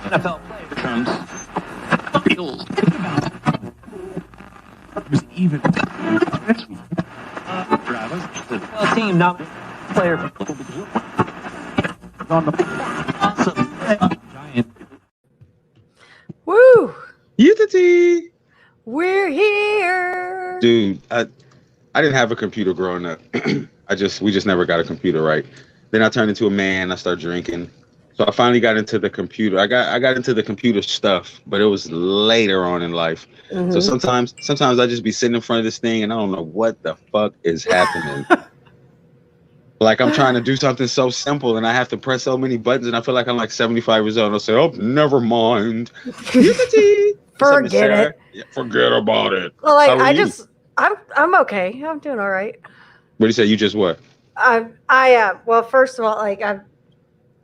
NFL terms. Even team, not player on the giant. Woo! Unity. We're here, Dude. I didn't have a computer growing up. We just never got a computer right. Then I turned into a man. I started drinking. So I finally got into the computer. I got into the computer stuff, but it was later on in life. Mm-hmm. So sometimes I just be sitting in front of this thing and I don't know what the fuck is happening. Like I'm trying to do something so simple and I have to press so many buttons and I feel like I'm like 75 years old. And I'll say, oh, never mind. Forget it. Yeah, forget about it. Well, like I'm okay. I'm doing all right. What do you say? You just what? Well, first of all,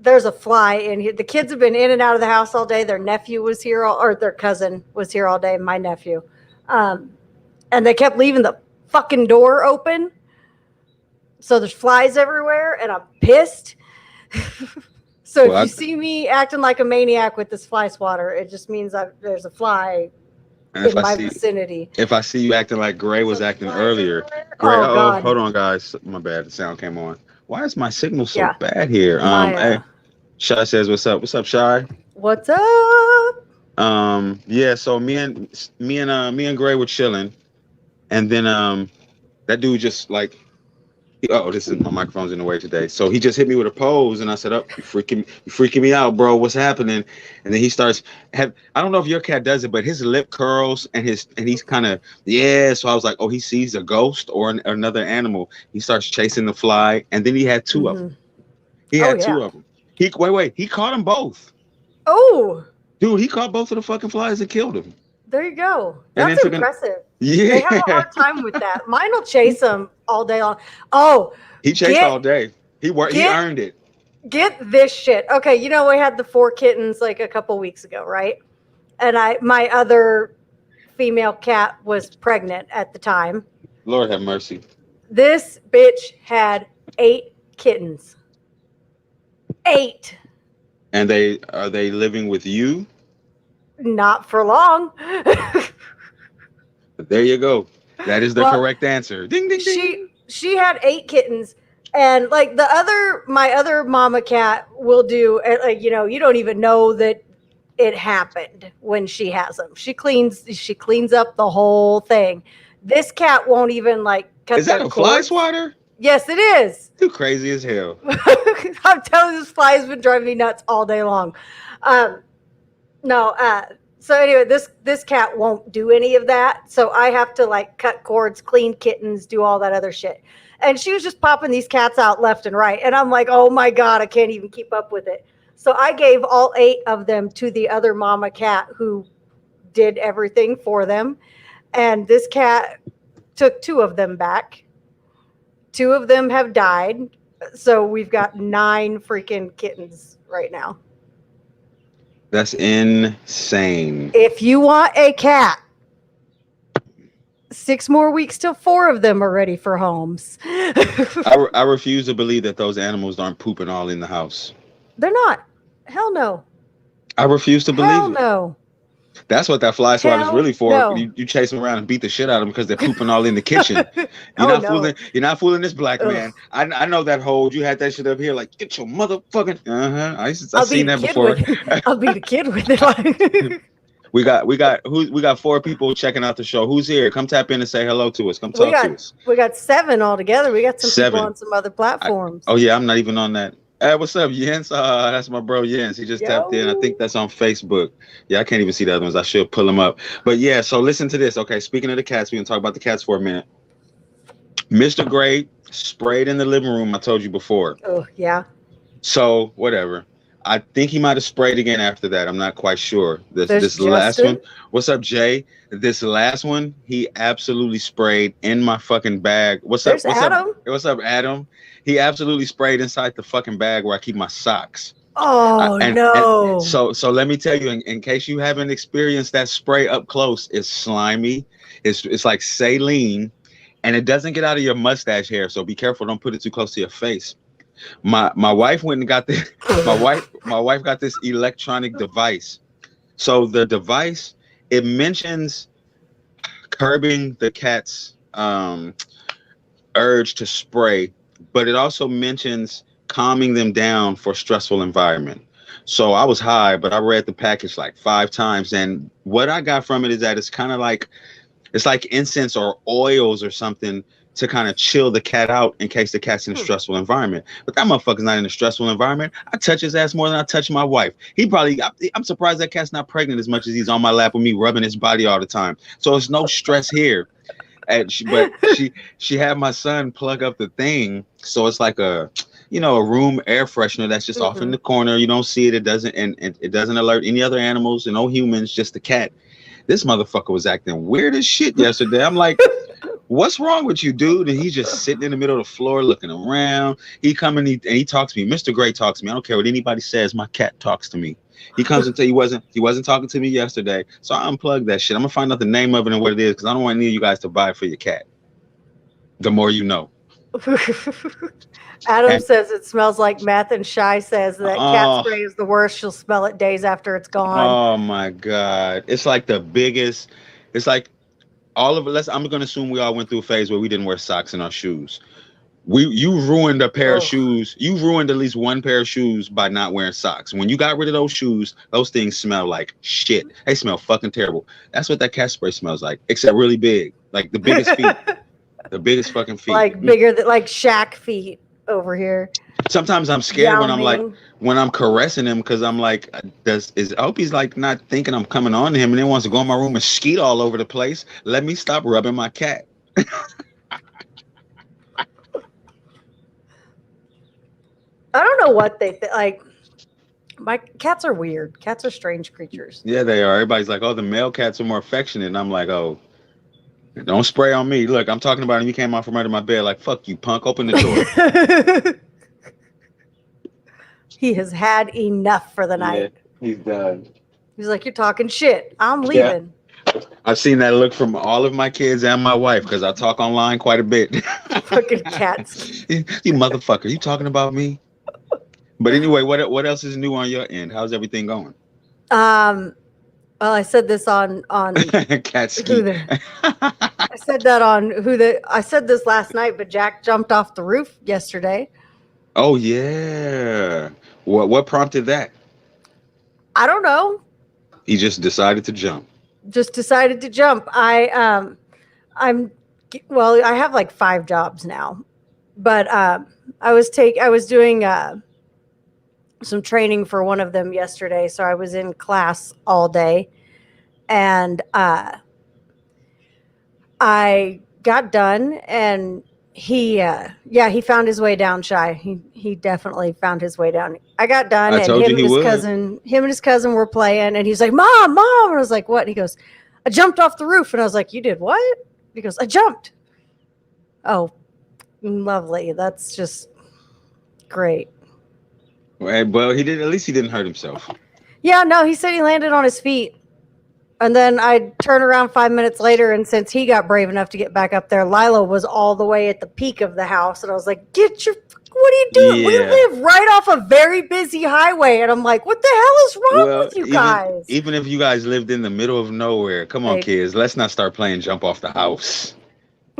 there's a fly in here. The kids have been in and out of the house all day. Their nephew was here, or their cousin was here all day. My nephew, and they kept leaving the fucking door open. So there's flies everywhere, and I'm pissed. So if you see me acting like a maniac with this fly swatter, it just means there's a fly in my vicinity. If I see you acting like Gray was acting earlier. Gray, hold on, guys. My bad. The sound came on. Why is my signal so bad here? Hey, Shy says, "What's up? What's up, Shy? What's up?" Yeah. So me and Gray were chilling, and then that dude just like, this is my microphone's in the way today. So he just hit me with a pose, and I said, "Oh, you freaking me out, bro. What's happening?" And then he starts. I don't know if your cat does it, but his lip curls and he's kind of So I was like, "Oh, he sees a ghost or another animal." He starts chasing the fly, and then he had two of them. He had two of them. He caught them both. Oh, dude, he caught both of the fucking flies and killed them. There you go. That's impressive. Yeah, they have a hard time with that. Mine will chase them all day long. Oh, he chased all day. He earned it. Get this shit. Okay, we had the 4 kittens like a couple weeks ago, right? And my other female cat was pregnant at the time. Lord have mercy. This bitch had 8 kittens. 8. And are they living with you? Not for long. There you go. That is the correct answer. Ding ding ding. She had 8 kittens, and like my other mama cat will do. You don't even know that it happened when she has them. She cleans up the whole thing. This cat won't even cut. Is that a fly swatter? Yes, it is. Too crazy as hell. I'm telling you, this fly has been driving me nuts all day long. So anyway, this cat won't do any of that. So I have to cut cords, clean kittens, do all that other shit. And she was just popping these cats out left and right. And I'm like, oh my God, I can't even keep up with it. So I gave all 8 of them to the other mama cat who did everything for them. And this cat took 2 of them back. 2 of them have died. So we've got 9 freaking kittens right now. That's insane. If you want a cat, 6 more weeks till 4 of them are ready for homes. I refuse to believe that those animals aren't pooping all in the house. They're not. Hell no. I refuse to believe it. Hell no. That's what that fly swatter is really for. No. You chase them around and beat the shit out of them because they're pooping all in the kitchen. You're not fooling this black man. I know that hold. You had that shit up here like, get your motherfucking. I've seen that before. I'll be the kid with it. We got 4 people checking out the show. Who's here? Come tap in and say hello to us. Come talk to us. We got 7 altogether. We got some people on some other platforms. I'm not even on that. Hey, what's up, Jens? That's my bro Jens. He just tapped in. I think that's on Facebook. Yeah, I can't even see the other ones. I should pull them up. But yeah, so listen to this. Okay, speaking of the cats, we can talk about the cats for a minute. Mr. Gray sprayed in the living room. I told you before. Oh yeah. So whatever. I think he might have sprayed again after that. I'm not quite sure. There's This last one. Justin. What's up, Jay? This last one, he absolutely sprayed in my fucking bag. What's up? There's What's up? Adam. What's up, Adam? He absolutely sprayed inside the fucking bag where I keep my socks. Oh And no. so let me tell you, in case you haven't experienced that spray up close, it's slimy. It's like saline, and it doesn't get out of your mustache hair. So be careful. Don't put it too close to your face. My wife went and got this. My wife got this electronic device. So the device, it mentions curbing the cat's urge to spray, but it also mentions calming them down for stressful environment. So I was high, but I read the package like 5 times, and what I got from it is that it's like incense or oils or something to kind of chill the cat out in case the cat's in a stressful environment. But that motherfucker's not in a stressful environment. I touch his ass more than I touch my wife. I'm surprised that cat's not pregnant as much as he's on my lap with me rubbing his body all the time. So it's no stress here. But she had my son plug up the thing, so it's like a room air freshener that's just off in the corner. You don't see it. It doesn't, and it doesn't alert any other animals and no humans, just the cat. This motherfucker was acting weird as shit yesterday. I'm like, what's wrong with you, dude? And he's just sitting in the middle of the floor looking around. He come and he talks to me. Mr. Gray talks to me. I don't care what anybody says. My cat talks to me. He comes and tell he wasn't talking to me yesterday. So I unplugged that shit. I'm gonna find out the name of it and what it is, because I don't want any of you guys to buy it for your cat. The more you know. Adam says it smells like meth, and Shy says that cat spray is the worst. She'll smell it days after it's gone. Oh my God. It's like the biggest. It's like all of it. I'm gonna assume we all went through a phase where we didn't wear socks in our shoes. You ruined a pair of shoes. You ruined at least one pair of shoes by not wearing socks. When you got rid of those shoes, those things smell like shit. They smell fucking terrible. That's what that cat spray smells like, except really big, like the biggest feet, the biggest fucking feet, like bigger than like Shaq feet over here. Sometimes I'm scared when I'm caressing him, because I'm like, I hope he's like not thinking I'm coming on to him and then wants to go in my room and skeet all over the place. Let me stop rubbing my cat. I don't know what they like. My cats are weird. Cats are strange creatures. Yeah, they are. Everybody's like, oh, the male cats are more affectionate. And I'm like, oh, don't spray on me. Look, I'm talking about him. You came out from under my bed like, fuck you, punk. Open the door. He has had enough for the night. Yeah, he's done. He's like, you're talking shit. I'm leaving. Yeah. I've seen that look from all of my kids and my wife, because I talk online quite a bit. Fucking cats. You motherfucker. You talking about me? But anyway, what else is new on your end? How's everything going? Well, I said this on cat ski. I said that on I said this last night, but Jack jumped off the roof yesterday. Oh yeah. What prompted that? I don't know. He just decided to jump. I have like 5 jobs now, but I was doing some training for one of them yesterday, so I was in class all day, and I got done, and he found his way down. Shy, he definitely found his way down. I got done, and him and his cousin were playing, and he's like, mom, and I was like, what? And he goes, I jumped off the roof. And I was like, you did what? He goes, I jumped. Oh, lovely. That's just great. Well, at least he didn't hurt himself. Yeah, no, he said he landed on his feet. And then I turned around 5 minutes later, and since he got brave enough to get back up there, Lila was all the way at the peak of the house. And I was like, what are you doing? Yeah. We live right off a very busy highway. And I'm like, what the hell is wrong with you guys? Even if you guys lived in the middle of nowhere, come on, kids, let's not start playing jump off the house.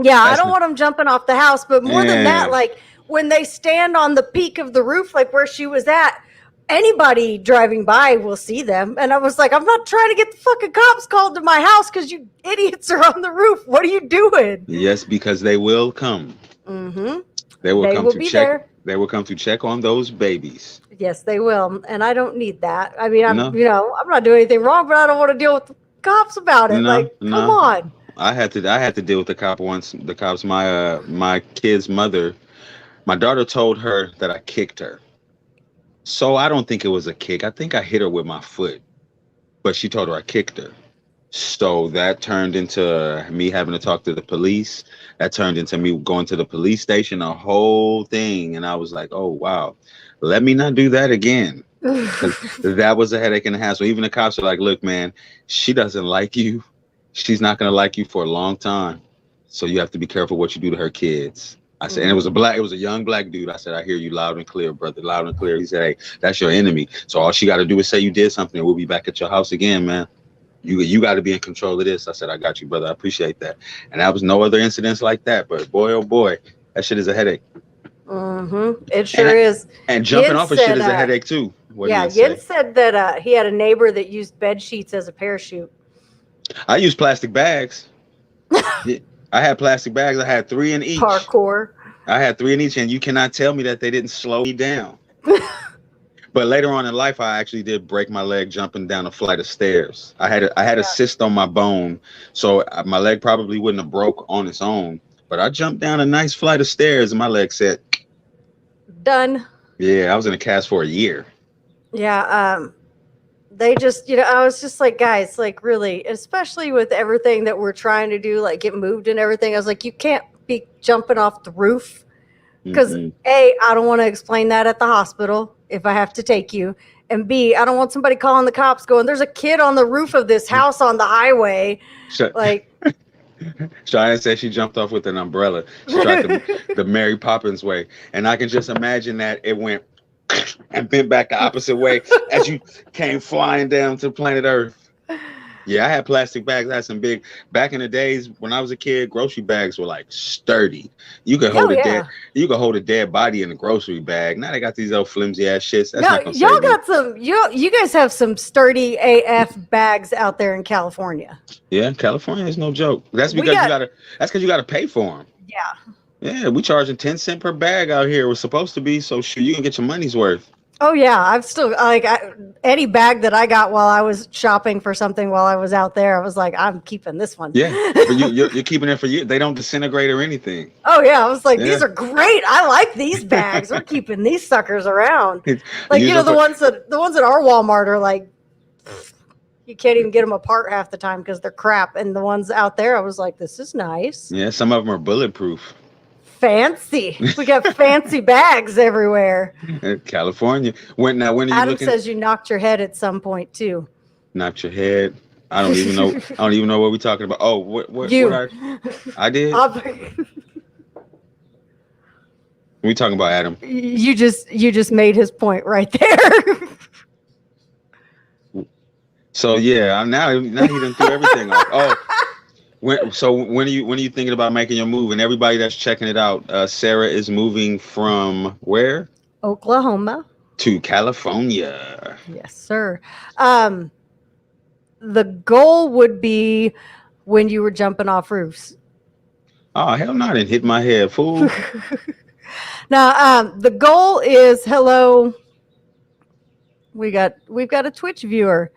Yeah, I don't want them jumping off the house. But more than that, like when they stand on the peak of the roof, like where she was at, anybody driving by will see them. And I was like, I'm not trying to get the fucking cops called to my house because you idiots are on the roof. What are you doing? Yes, because they will come. Mm-hmm. They will come to check. There. They will come to check on those babies. Yes, they will. And I don't need that. I mean, I'm not doing anything wrong, but I don't want to deal with the cops about it. Come on. I had to deal with the cop once. The cops, my kid's mother, my daughter told her that I kicked her. So I don't think it was a kick. I think I hit her with my foot, but she told her I kicked her. So that turned into me having to talk to the police. That turned into me going to the police station, a whole thing. And I was like, oh, wow, let me not do that again. Because that was a headache and a half. So even the cops are like, look, man, she doesn't like you. She's not going to like you for a long time. So you have to be careful what you do to her kids. I said, and it was a young black dude. I said, I hear you loud and clear, brother, loud and clear. He said, hey, that's your enemy. So all she got to do is say you did something, and we'll be back at your house again, man. You got to be in control of this. I said, I got you, brother. I appreciate that. And that was no other incidents like that. But boy, oh boy, that shit is a headache. It sure is. And jumping Yin off of shit said, is a headache too. What do yeah, you say? Yin said that he had a neighbor that used bed sheets as a parachute. I use plastic bags. Yeah, I had plastic bags. I had 3 in each. Parkour. I had 3 in each, and you cannot tell me that they didn't slow me down. But later on in life, I actually did break my leg jumping down a flight of stairs. I had a cyst on my bone, so my leg probably wouldn't have broke on its own. But I jumped down a nice flight of stairs, and my leg said, "Done." Yeah, I was in a cast for a year. Yeah, they just, I was just like, guys, like really, especially with everything that we're trying to do, like get moved and everything. I was like, you can't be jumping off the roof because A, I don't want to explain that at the hospital if I have to take you. And B, I don't want somebody calling the cops going, there's a kid on the roof of this house on the highway. Like, Cheyenne said she jumped off with an umbrella. She tried the Mary Poppins way. And I can just imagine that it went and bent back the opposite way as you came flying down to planet Earth. Yeah, I had plastic bags. I had some big, back in the days when I was a kid, grocery bags were like sturdy. You could hold you could hold a dead body in a grocery bag. Now they got these old flimsy ass shits. That's not gonna y'all save got some, you guys have some sturdy AF bags out there in California. Yeah, California is no joke. That's because you gotta pay for them. Yeah. Yeah, we charging 10 cents per bag out here. We're supposed to be, so sure you can get your money's worth. Oh yeah, I've still like any bag that I got while I was shopping for something while I was out there. I was like, I'm keeping this one. Yeah, but you're keeping it for you. They don't disintegrate or anything. Oh yeah, I was like, these are great. I like these bags. We're keeping these suckers around. Like the ones at our Walmart are like, you can't even get them apart half the time because they're crap. And the ones out there, I was like, this is nice. Yeah, some of them are bulletproof. Fancy. We got fancy bags everywhere. California. When are you Adam looking? says you knocked your head at some point too. Knocked your head. I don't even know. I don't even know what we're talking about. Oh, what I did? We talking about Adam. You just made his point right there. So yeah, now he done threw everything off. Oh. When are you thinking about making your move? And everybody that's checking it out, Sarah is moving from where? Oklahoma to California. Yes, sir. The goal would be when you were jumping off roofs. Oh hell no! I didn't hit my head, fool. Now, the goal is hello. We've got a Twitch viewer.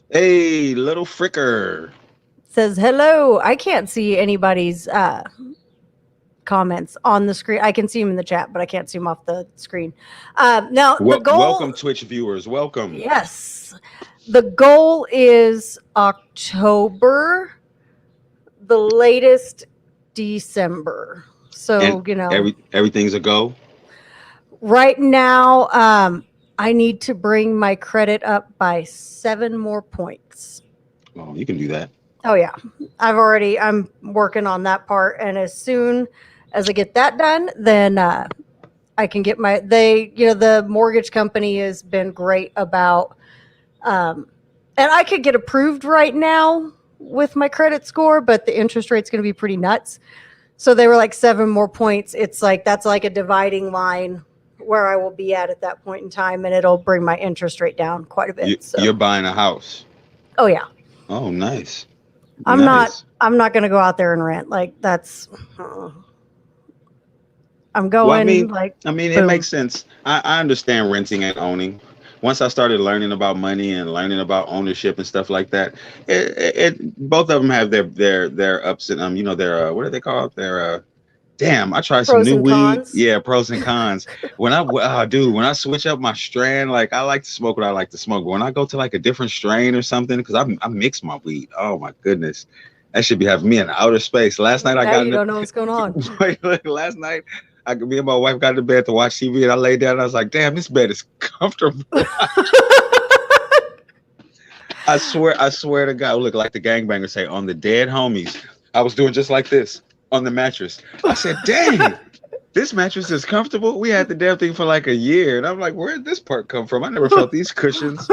Hey, little fricker. Says hello. I can't see anybody's comments on the screen. I can see them in the chat, but I can't see them off the screen. Now, the goal. Welcome, Twitch viewers. Welcome. Yes, the goal is October. The latest December. So and everything's a go. Right now, I need to bring my credit up by 7 more points. Oh, you can do that. Oh yeah, I'm working on that part, and as soon as I get that done, then I can get the mortgage company has been great about, and I could get approved right now with my credit score, but the interest rate's going to be pretty nuts. So they were like 7 more points. It's like that's like a dividing line where I will be at that point in time, and it'll bring my interest rate down quite a bit. You're buying a house. Oh yeah. Oh, nice. I'm not going to go out there and rent. Like that's, I'm going boom. It makes sense. I understand renting and owning. Once I started learning about money and learning about ownership and stuff like that, it both of them have their ups and their what are they called? damn, I tried some Pros new and weed. cons. Yeah, pros and cons. When I switch up my strand, like I like to smoke what I like to smoke. But when I go to like a different strain or something, because I mix my weed. Oh my goodness. That should be having me in outer space. Last night I Now got you in the don't know what's going on. last night me and my wife got into bed to watch TV and I laid down and I was like, damn, this bed is comfortable. I swear to God, look like the gangbangers say on the dead homies. I was doing just like this on the mattress. I said, dang, this mattress is comfortable. We had the damn thing for like a year. And I'm like, where did this part come from? I never felt these cushions.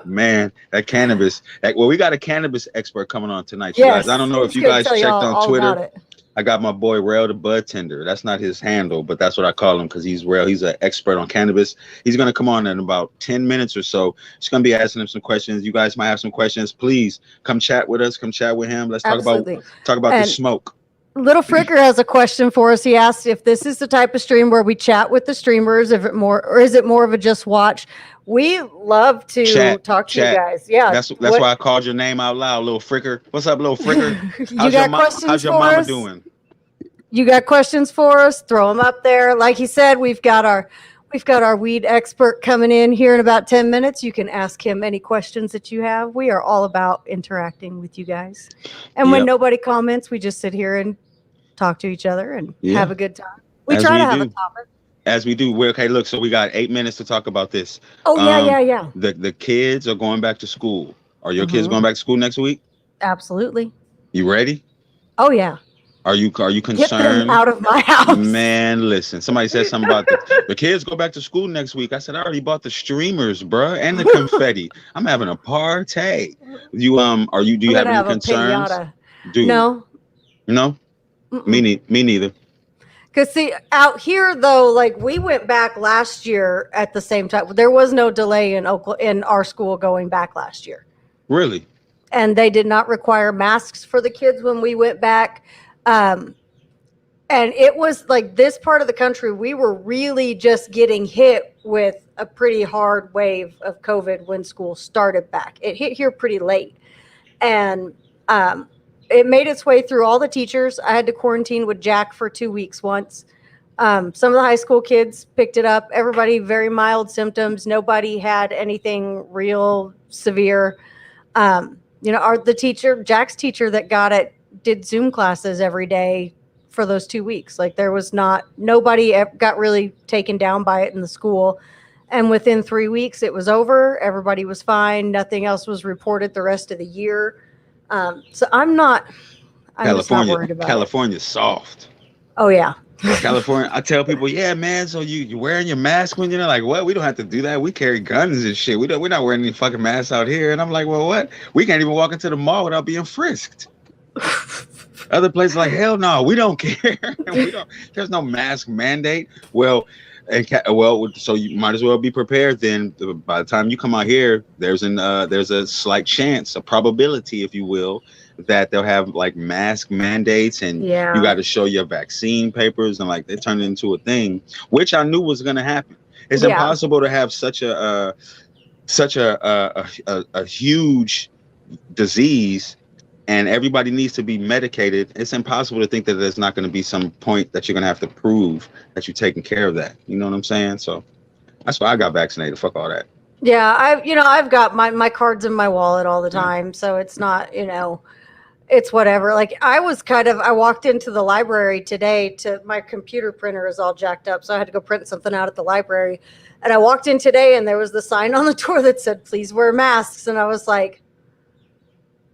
Man, that cannabis. Well, we got a cannabis expert coming on tonight, you Yes, guys. I don't know if he's you gonna guys tell checked y'all on all Twitter. about it. I got my boy Rail the Bud Tender. That's not his handle, but that's what I call him because he's Rail. He's an expert on cannabis. He's going to come on in about 10 minutes or so. Just going to be asking him some questions. You guys might have some questions. Please come chat with us. Come chat with him. Let's talk Absolutely. about And the smoke. Little Fricker has a question for us. He asked if this is the type of stream where we chat with the streamers, if it more or is it more of a just watch? We love to talk to you guys. Yeah, That's why I called your name out loud, Little Fricker. What's up, Little Fricker? You got questions how's your for mama us? doing? You got questions for us? Throw them up there. Like he said, we've got our weed expert coming in here in about 10 minutes. You can ask him any questions that you have. We are all about interacting with you guys. And when nobody comments, we just sit here and talk to each other and have a good time. We try to have a topic. As we do. Okay, look, so we got 8 minutes to talk about this. Oh, yeah. The kids are going back to school. Are your kids going back to school next week? Absolutely. You ready? Oh, yeah. Are you concerned? Get them out of my house. Man, listen. Somebody said something about the kids go back to school next week. I said I already bought the streamers, bruh, and the confetti. I'm having a party. Do you have any concerns? No. Me neither. Because see, out here though, like we went back last year at the same time. There was no delay in our school going back last year. Really? And they did not require masks for the kids when we went back. And it was like this part of the country, we were really just getting hit with a pretty hard wave of COVID when school started back. It hit here pretty late. And it made its way through all the teachers. I had to quarantine with Jack for 2 weeks once. Some of the high school kids picked it up. Everybody, very mild symptoms. Nobody had anything real severe. Jack's teacher that got it did Zoom classes every day for those 2 weeks. Like nobody got really taken down by it in the school. And within 3 weeks, it was over. Everybody was fine. Nothing else was reported the rest of the year. So I'm just not worried about California's soft. Oh yeah. California, I tell people, yeah, man. So you wearing your mask when you're like, what? We don't have to do that. We carry guns and shit. We're not wearing any fucking masks out here. And I'm like, well, what? We can't even walk into the mall without being frisked. Other places like, hell no, we don't care. There's no mask mandate. So you might as well be prepared then. By the time you come out here, there's a slight chance, a probability, if you will, that they'll have like mask mandates and you got to show your vaccine papers and like they turn it into a thing, which I knew was going to happen. It's impossible to have such a huge disease and everybody needs to be medicated. It's impossible to think that there's not going to be some point that you're going to have to prove that you're taking care of that. You know what I'm saying? So that's why I got vaccinated. Fuck all that. Yeah, I've got my cards in my wallet all the time, so it's not, it's whatever. Like I walked into the library today my computer printer is all jacked up, so I had to go print something out at the library. And I walked in today and there was the sign on the door that said, please wear masks. And I was like,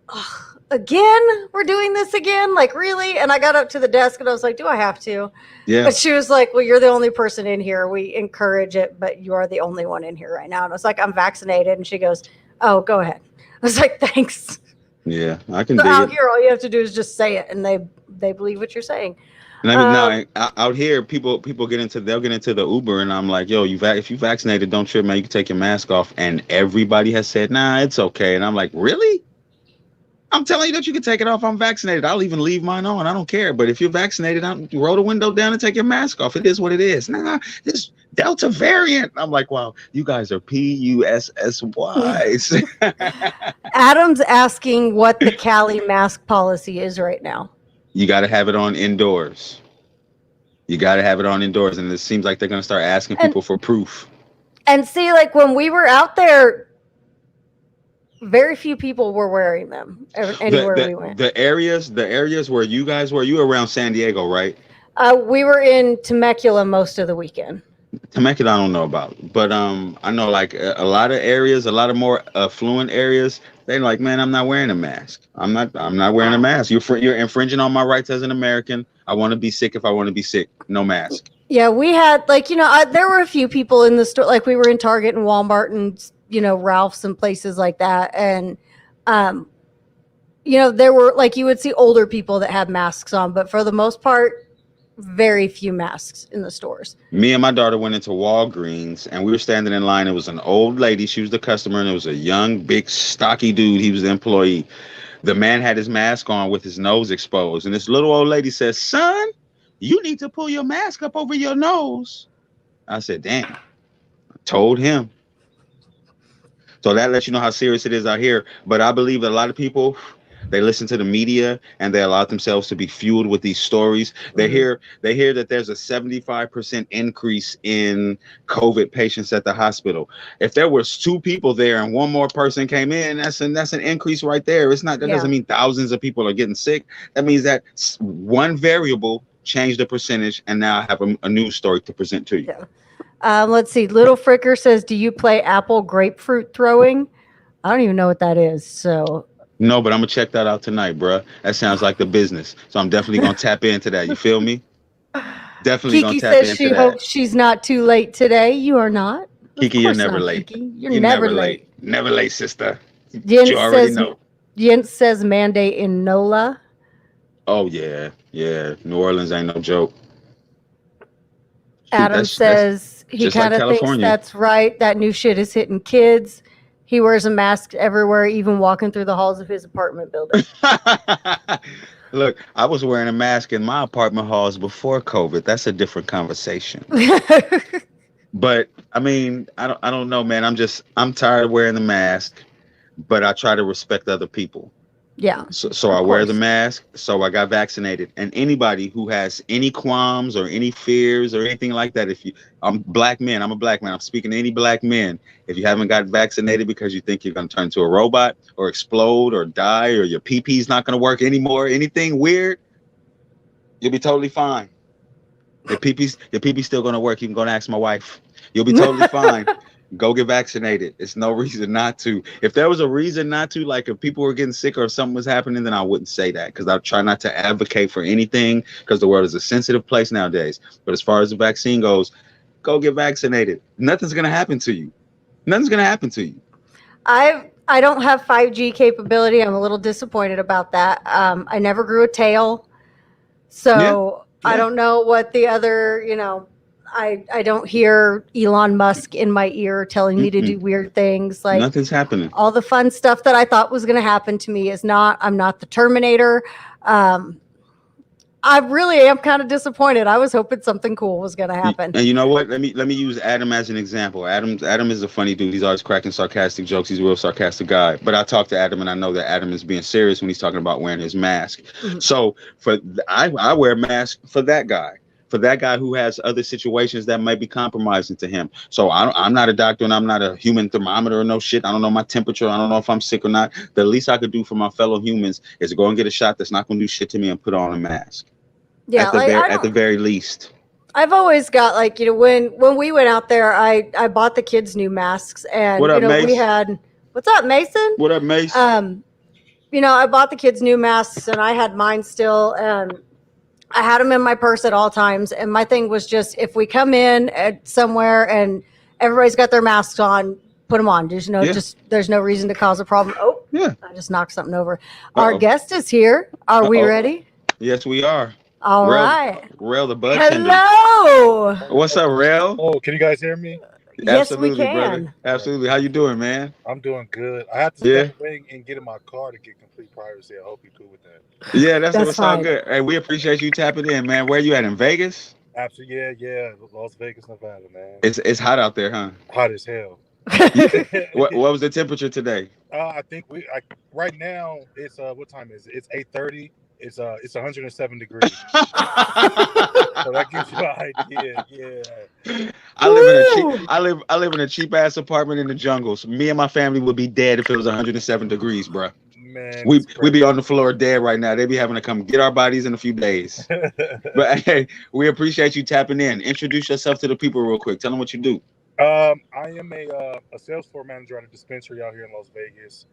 oh, again? We're doing this again? Like, really? And I got up to the desk and I was like, do I have to? Yeah. But she was like, well, you're the only person in here. We encourage it, but you are the only one in here right now. And I was like, I'm vaccinated. And she goes, oh, go ahead. I was like, thanks. Yeah, I can so dig out it. Here, all you have to do is just say it, and they believe what you're saying. And now out here, they'll get into the Uber, and I'm like, yo, if you vaccinated, don't trip, man. You can take your mask off, and everybody has said, nah, it's okay. And I'm like, really? I'm telling you that you can take it off. I'm vaccinated. I'll even leave mine on. I don't care. But if you're vaccinated, roll the window down and take your mask off. It is what it is. Nah, this Delta variant. I'm like, wow, you guys are PUSSYs. Adam's asking what the Cali mask policy is right now. You got to have it on indoors. You got to have it on indoors, and it seems like they're going to start asking And people for proof. and see, like when we were out there, very few people were wearing them The anywhere the we went. the areas where you guys were, you were around San Diego, right? We were in Temecula most of the weekend. Temecula, I don't know about, but I know like a lot of areas, a lot of more affluent areas. They like, man, I'm not wearing a mask. I'm not wearing a mask. You're infringing on my rights as an American. I want to be sick if I want to be sick. No mask. Yeah, we had like there were a few people in the store. Like we were in Target and Walmart and Ralph's and places like that, and um, there were like you would see older people that had masks on, but for the most part, very few masks in the stores. Me and my daughter went into Walgreens and we were standing in line. It was an old lady. She was the customer, and it was a young, big, stocky dude. He was the employee. The man had his mask on with his nose exposed. And this little old lady says, "Son, you need to pull your mask up over your nose." I said, "Damn." I told him. So that lets you know how serious it is out here. But I believe that a lot of people, they listen to the media and they allow themselves to be fueled with these stories. They hear that there's a 75% increase in COVID patients at the hospital. If there was 2 people there and one more person came in, that's an increase right there. It's not that Yeah. doesn't mean thousands of people are getting sick. That means that one variable changed the percentage, and now I have a news story to present to you. Yeah. Let's see. Little Fricker says, "Do you play apple grapefruit throwing?" I don't even know what that is. So No, but I'm gonna check that out tonight, bruh. That sounds like the business. So I'm definitely gonna tap into that. You feel me? Definitely gonna Kiki tap says into she that. hopes she's not too late today. You are not. Kiki, Of you're course never not, late. Kiki. You're You're never late. Never late, sister. Jens You already says know. Jens says mandate in NOLA. Oh yeah, yeah. New Orleans ain't no joke. Shoot, Adam that's says he just like kind of thinks California. that's right. That new shit is hitting kids. He wears a mask everywhere, even walking through the halls of his apartment building. Look, I was wearing a mask in my apartment halls before COVID. That's a different conversation. But I mean, I don't know, man. I'm tired of wearing the mask, but I try to respect other people. Yeah. So I Of wear the course. mask. So I got vaccinated. And anybody who has any qualms or any fears or anything like that, I'm black men. I'm a black man. I'm speaking to any black men. If you haven't got vaccinated because you think you're going to turn into a robot or explode or die or your PP's not going to work anymore, anything weird, you'll be totally fine. Your PP's still going to work. You can go and ask my wife. You'll be totally fine. Go get vaccinated. It's no reason not to. If there was a reason not to, like if people were getting sick or if something was happening, then I wouldn't say that, because I try not to advocate for anything, because the world is a sensitive place nowadays. But as far as the vaccine goes, go get vaccinated. Nothing's going to happen to you. Nothing's going to happen to you. I don't have 5G capability. I'm a little disappointed about that. I never grew a tail, so I Yeah. don't know what the other. I don't hear Elon Musk in my ear telling me to do weird things. Like Nothing's happening. all the fun stuff that I thought was going to happen to me is not. I'm not the Terminator. I really am kind of disappointed. I was hoping something cool was going to happen. And you know what? Let me use Adam as an example. Adam is a funny dude. He's always cracking sarcastic jokes. He's a real sarcastic guy. But I talk to Adam, and I know that Adam is being serious when he's talking about wearing his mask. Mm-hmm. So I wear a mask for that guy. For that guy who has other situations that might be compromising to him. So I'm not a doctor, and I'm not a human thermometer or no shit. I don't know my temperature. I don't know if I'm sick or not. The least I could do for my fellow humans is to go and get a shot that's not going to do shit to me and put on a mask. Yeah, At the very least. I've always got like, when we went out there, I bought the kids new masks, and What up, Mace? we had, what's up, Mason? What up, Mace? I bought the kids new masks, and I had mine still, and I had them in my purse at all times. And my thing was just, if we come in at somewhere and everybody's got their masks on, put them on. Just there's no reason to cause a problem. Oh, yeah. I just knocked something over. Our guest is here. Are we ready? Yes, we are. All right. Rail the bud Hello. tender. What's up, Rail? Oh, can you guys hear me? Yes, Absolutely, we can. brother. Absolutely. How you doing, man? I'm doing good. I have to step away and get in my car to get complete privacy. I hope you're cool with that. Yeah, that's all fine. good. Hey, we appreciate you tapping in, man. Where you at, in Vegas? Absolutely, yeah. Las Vegas, Nevada, man. It's hot out there, huh? Hot as hell. What was the temperature today? I think right now it's what time is it? It's 8:30. It's 107 degrees. So that gives you an idea. Yeah. Woo! I live in a cheap ass apartment in the jungle. So me and my family would be dead if it was 107 degrees, bro. Man, it's We be crazy. on the floor dead right now. They be having to come get our bodies in a few days. But hey, we appreciate you tapping in. Introduce yourself to the people real quick. Tell them what you do. I am a sales floor manager at a dispensary out here in Las Vegas.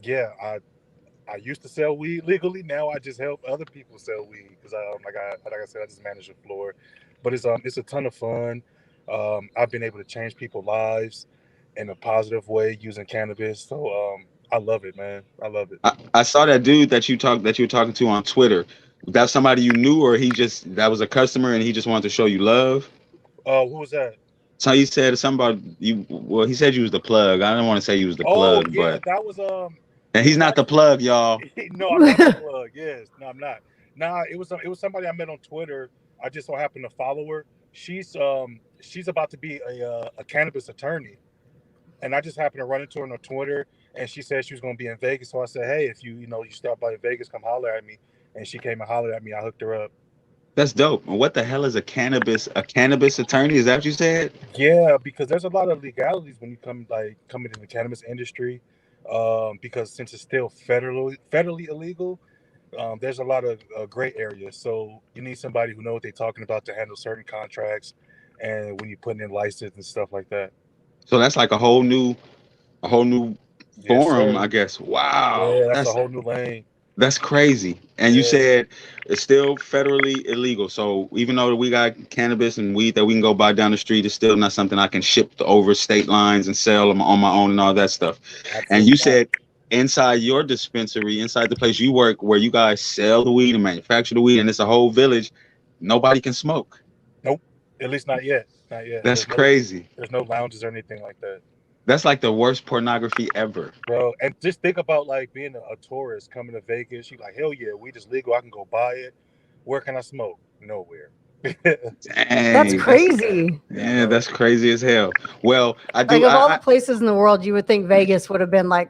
Yeah, I used to sell weed legally. Now I just help other people sell weed because like I said, I just manage the floor. But it's a ton of fun. I've been able to change people's lives in a positive way using cannabis. So I love it, man. I love it. I saw that dude that you were talking to on Twitter. That's somebody you knew, or that was a customer and he just wanted to show you love. Who was that? So he said something about you. Well, he said you was the plug. I don't want to say you was the Oh plug, yeah, but that was and it he's was not the actually plug, y'all. no, I'm not the plug. Yes, no, I'm not. Nah, it was somebody I met on Twitter. I just so happened to follow her. She's about to be a cannabis attorney, and I just happened to run into her on Twitter, and she said she was going to be in Vegas. So I said, hey, if you stop by in Vegas, come holler at me. And she came and hollered at me. I hooked her up. That's dope. And what the hell is a cannabis attorney? Is that what you said? Yeah, because there's a lot of legalities when you coming in the cannabis industry. Because since it's still federally illegal, there's a lot of gray areas. So you need somebody who knows what they're talking about to handle certain contracts, and when you're putting in license and stuff like that. So that's like a whole new Yes, forum, sir. I guess. Wow, Yeah, that's a whole new lane. that's crazy. And you Yeah, said it's still federally illegal. So even though we got cannabis and weed that we can go buy down the street, it's still not something I can ship over state lines and sell on my own and all that stuff. And absolutely you not. said inside your dispensary, inside the place you work, where you guys sell the weed and manufacture the weed, and it's a whole village, nobody can smoke. Nope. At least not yet. Not yet. That's crazy. There's no lounges or anything like that. That's like the worst pornography ever. Bro, and just think about like being a tourist coming to Vegas. You like, hell yeah, weed is legal. I can go buy it. Where can I smoke? Nowhere. That's Dang, crazy. yeah, that's crazy as hell. Well, I Like do. of all the places in the world, you would think Vegas would have been like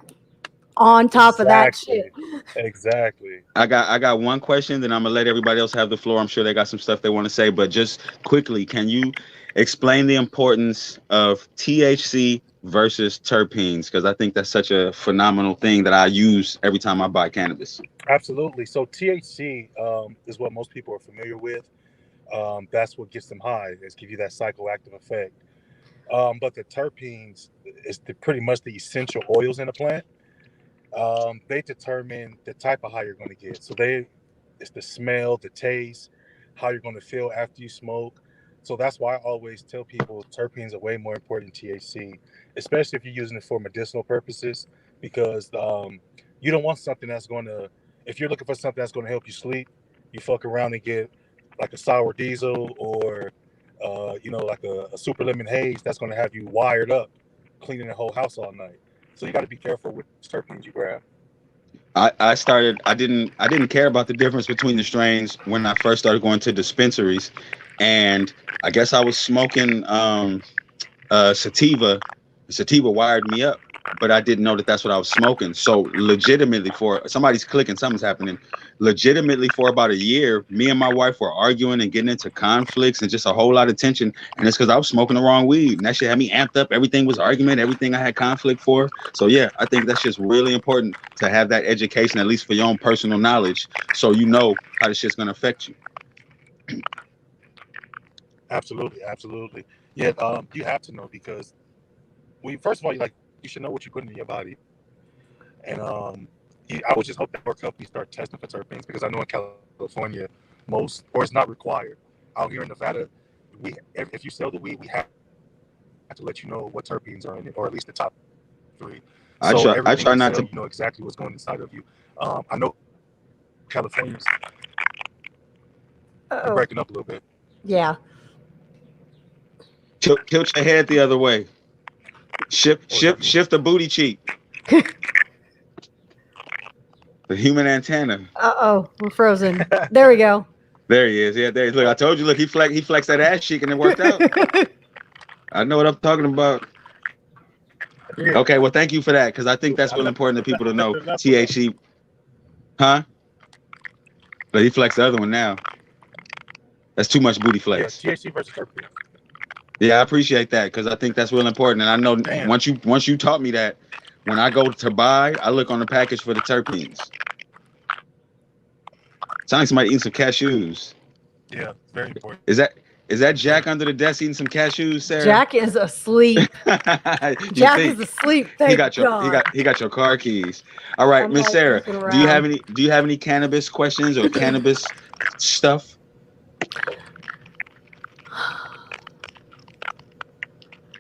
on top of that shit. Exactly. I got one question, then I'm gonna let everybody else have the floor. I'm sure they got some stuff they want to say, but just quickly, can you explain the importance of THC versus terpenes? Because I think that's such a phenomenal thing that I use every time I buy cannabis. Absolutely. So THC is what most people are familiar with. That's what gets them high. It's give you that psychoactive effect. But the terpenes is pretty much the essential oils in a plant. They determine the type of high you're going to get. So it's the smell, the taste, how you're going to feel after you smoke. So that's why I always tell people terpenes are way more important than THC, especially if you're using it for medicinal purposes, because you don't want something that's going to, if you're looking for something that's going to help you sleep, you fuck around and get like a sour diesel or, like a super lemon haze that's going to have you wired up, cleaning the whole house all night. So you got to be careful with terpenes you grab. I didn't care about the difference between the strains when I first started going to dispensaries, and I guess I was smoking sativa. Sativa wired me up, but I didn't know that that's what I was smoking. So legitimately, for somebody's clicking, something's happening. Legitimately, for about a year, me and my wife were arguing and getting into conflicts and just a whole lot of tension. And it's because I was smoking the wrong weed, and that shit had me amped up. Everything was argument, everything I had conflict for. So yeah, I think that's just really important to have that education, at least for your own personal knowledge, so you know how this shit's gonna affect you. Absolutely. Yeah, you have to know because first of all, you should know what you're putting in your body, and I would just hope that more companies start testing for terpenes because I know in California, or it's not required. Out here in Nevada, if you sell the weed, we have to let you know what terpenes are in it, or at least the top 3. So I everything try you not sell, to. you know exactly what's going inside of you. I know California's Uh-oh. breaking up a little bit. Yeah. Tilt your head the other way. Shift the booty cheek. The human antenna. Uh-oh, we're frozen. There we go. There he is. Yeah, there he is. Look, I told you. Look, he flexed that ass cheek and it worked out. I know what I'm talking about. Okay, well, thank you for that because I think that's really important to people to know. THC, huh? But he flexed the other one now. That's too much booty Yeah, flex. THC versus terpene. Yeah, I appreciate that because I think that's real important. And I know Damn. once you taught me that, when I go to buy, I look on the package for the terpenes. Sounds like somebody eating some cashews. Yeah, very important. Is that Jack under the desk eating some cashews, Sarah? Jack is asleep. You Jack think? is asleep. He Thank got your car keys. All right, I'm Miss like Sarah, looking do you around. have any cannabis questions or cannabis stuff?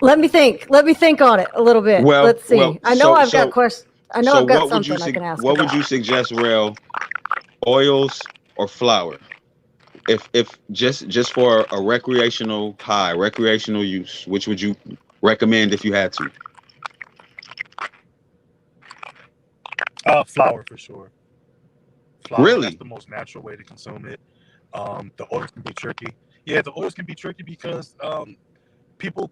Let me think on it a little bit. Well, Let's see. I know I've got questions. I know I've got something I can ask. What would you suggest, Rel? Oils or flour? If just for a recreational high, recreational use, which would you recommend if you had to? Flour for sure. Flour, Really? that's the most natural way to consume it. The oils can be tricky. Yeah, the oils can be tricky because people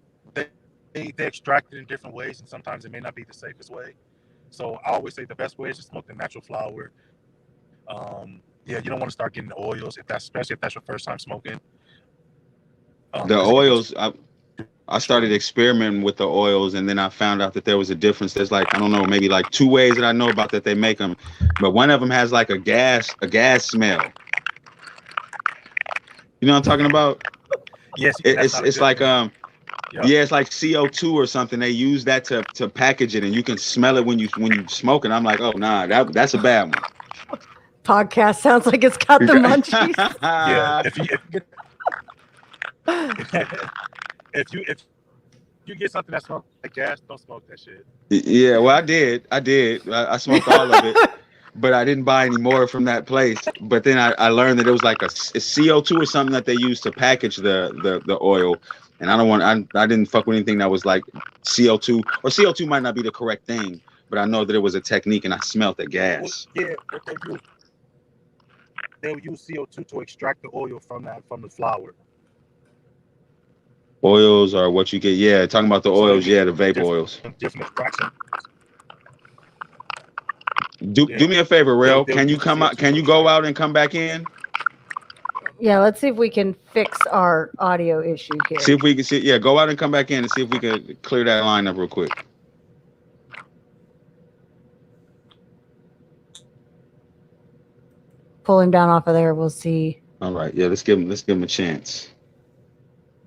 they extract it in different ways, and sometimes it may not be the safest way. So I always say the best way is to smoke the natural flour. Yeah, you don't want to start getting the oils especially if that's your first time smoking. The oils, I started experimenting with the oils, and then I found out that there was a difference. There's like, I don't know, maybe like 2 ways that I know about that they make them, but one of them has like a gas smell. You know what I'm talking about? Yes, It's like Yep. yeah, it's like CO2 or something. They use that to package it, and you can smell it when you smoke it. I'm like, oh nah, that's a bad one. Podcast sounds like it's got the munchies. Yeah, if you get something that smells like gas, don't smoke that shit. Yeah, well, I did. I smoked all of it, but I didn't buy any more from that place. But then I learned that it was like a CO2 or something that they use to package the oil. And I didn't fuck with anything that was like CO2, or CO2 might not be the correct thing, but I know that it was a technique, and I smelled the gas. Well, yeah, what they'll use CO2 to extract the oil from the flour. Oils are what you get. Yeah, talking about the oils. Yeah, the vape oils. Different extraction. Do me a favor, Rel. They'll Can you use come out? CO2 Can you go out and come back in? Yeah, let's see if we can fix our audio issue here. See if we can see. Yeah, go out and come back in and see if we can clear that line up real quick. Pull him down off of there. We'll see. All right. Yeah, let's give him a chance.